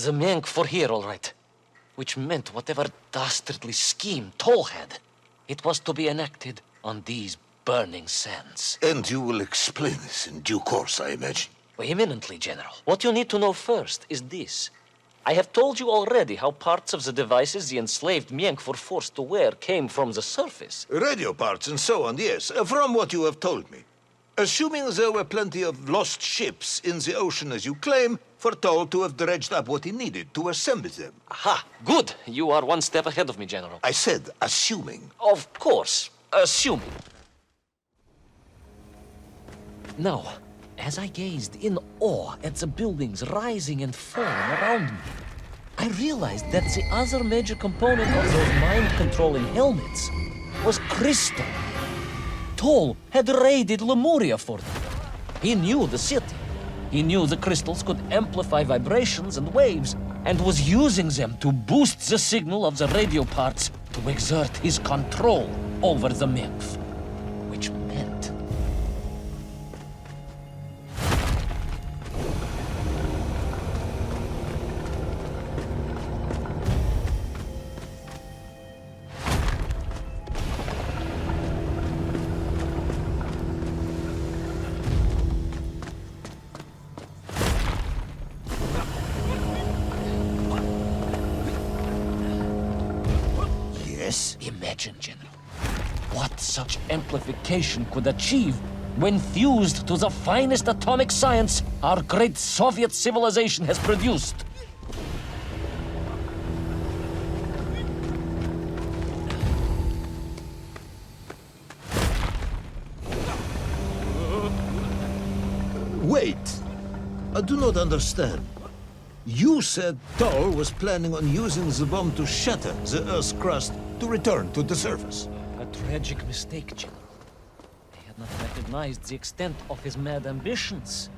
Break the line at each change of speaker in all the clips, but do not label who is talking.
The Mank were here, all right. Which meant whatever dastardly scheme Toll had, it was to be enacted on these burning sands.
And you will explain this in due course, I imagine.
Eminently, General. What you need to know first is this. I have told you already how parts of the devices the enslaved Mienk were forced to wear came from the surface.
Radio parts and so on, yes, from what you have told me. Assuming there were plenty of lost ships in the ocean as you claim, for Toll to have dredged up what he needed to assemble them.
Aha, good. You are one step ahead of me, General.
I said assuming.
Of course, assuming. Now, as I gazed in awe at the buildings rising and falling around me, I realized that the other major component of those mind-controlling helmets was crystal. Toll had raided Lemuria for them. He knew the city. He knew the crystals could amplify vibrations and waves, and was using them to boost the signal of the radio parts to exert his control over the Memph. Which meant... Imagine, General, what such amplification could achieve when fused to the finest atomic science our great Soviet civilization has produced.
Wait! I do not understand. You said Toll was planning on using the bomb to shatter the Earth's crust to return to the surface.
A tragic mistake, General. I had not recognized the extent of his mad ambitions.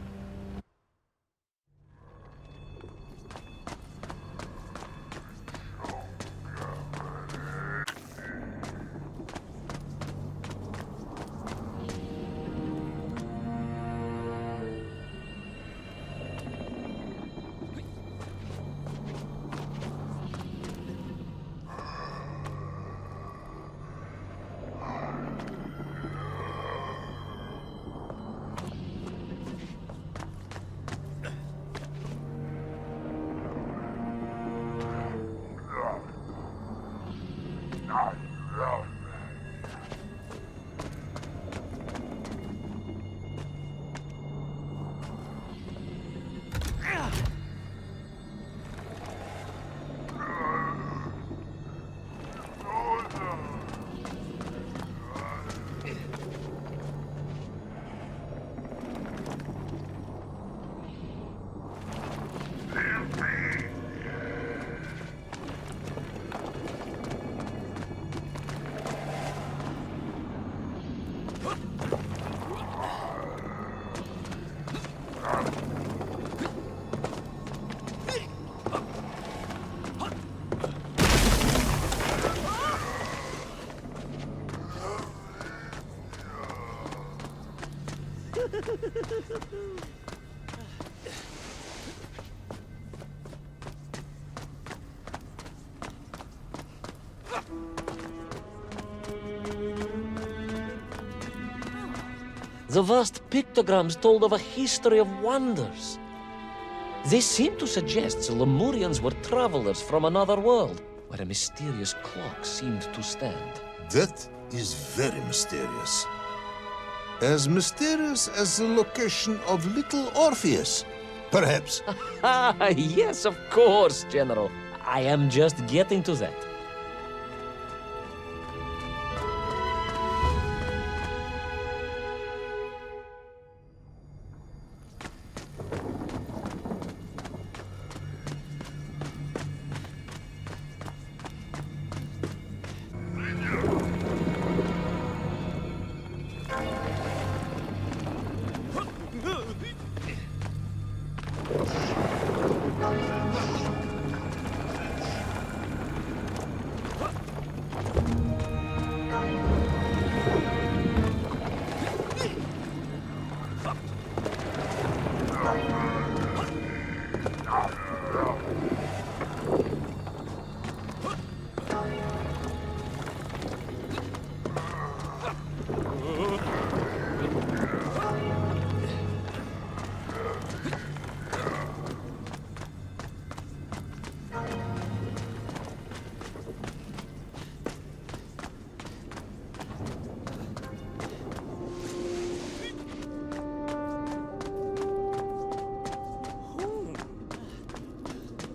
The vast pictograms told of a history of wonders. They seem to suggest the Lemurians were travelers from another world, where a mysterious clock seemed to stand.
That is very mysterious. As mysterious as the location of little Orpheus, perhaps.
Yes, of course, General. I am just getting to that.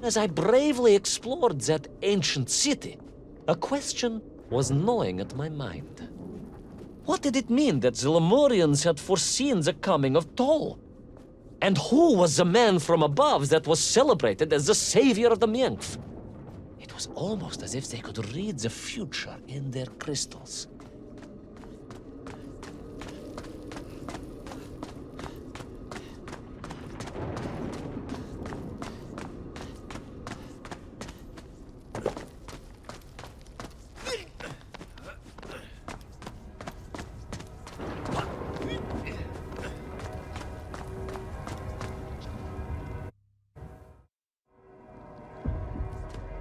As I bravely explored that ancient city, a question was gnawing at my mind. What did it mean that the Lemurians had foreseen the coming of Tol? And who was the man from above that was celebrated as the savior of the Menkf? It was almost as if they could read the future in their crystals.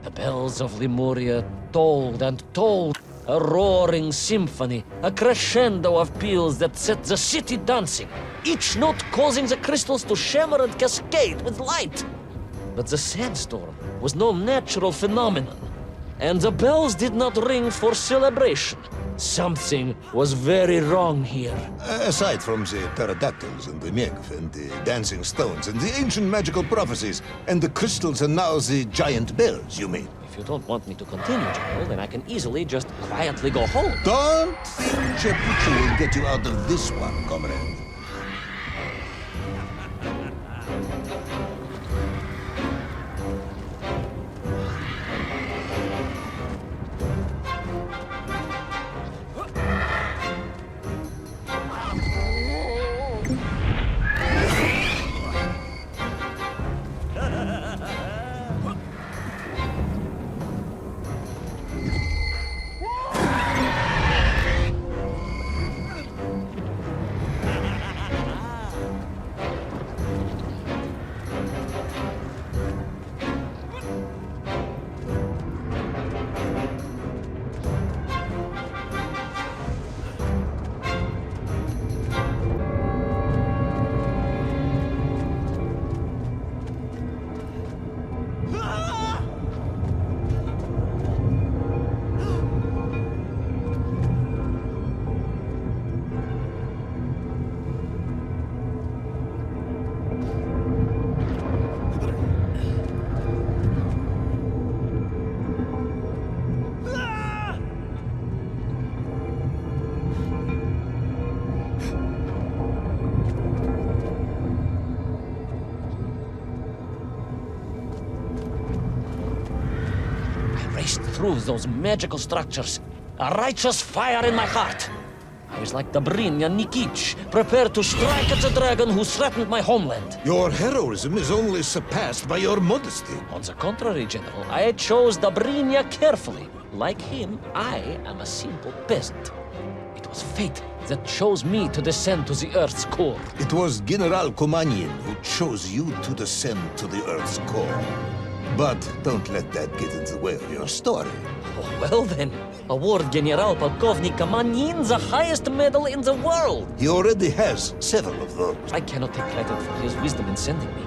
The bells of Lemuria tolled and tolled, a roaring symphony, a crescendo of peals that set the city dancing, each note causing the crystals to shimmer and cascade with light. But the sandstorm was no natural phenomenon, and the bells did not ring for celebration. Something was very wrong here.
Aside from the pterodactyls and the Menkf and the dancing stones and the ancient magical prophecies and the crystals and now the giant bells, you mean?
If you don't want me to continue, General, then I can easily just quietly go home.
Don't think Cepucci will get you out of this one, comrade.
Through those magical structures, a righteous fire in my heart. I was like Dobrynya Nikitsch, prepared to strike at the dragon who threatened my homeland.
Your heroism is only surpassed by your modesty.
On the contrary, General, I chose Dobrynya carefully. Like him, I am a simple peasant. It was fate that chose me to descend to the Earth's core.
It was General Komanin who chose you to descend to the Earth's core. But don't let that get in the way of your story.
Oh, well then, award General Polkovnik Komanin the highest medal in the world.
He already has several of those.
I cannot take credit for his wisdom in sending me.